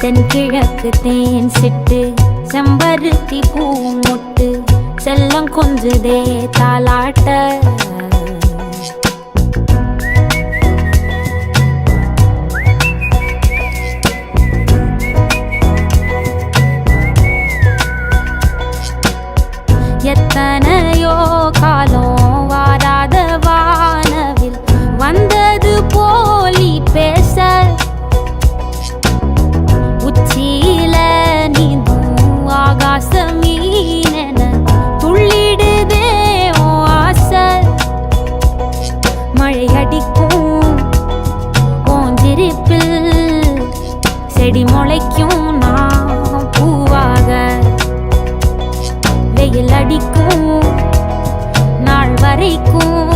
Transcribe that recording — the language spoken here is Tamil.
தென்கிழக்கு தேன் சிட்டு செம்பருத்தி பூ முட்டு செல்லம் கொஞ்சுதே தாலாட்ட எத்தனையோ காலம் வாராத வானவில் வந்தது போலி பேச உச்சியில நீந்தும் ஆகாச மீனென துள்ளிடுதே உன் ஆசை மழை அடிக்கும் உன் சிரிப்பில் செடி முளைக்கும் நான் பூவாக வெயில் அடிக்கும் நாள் வரைக்கும்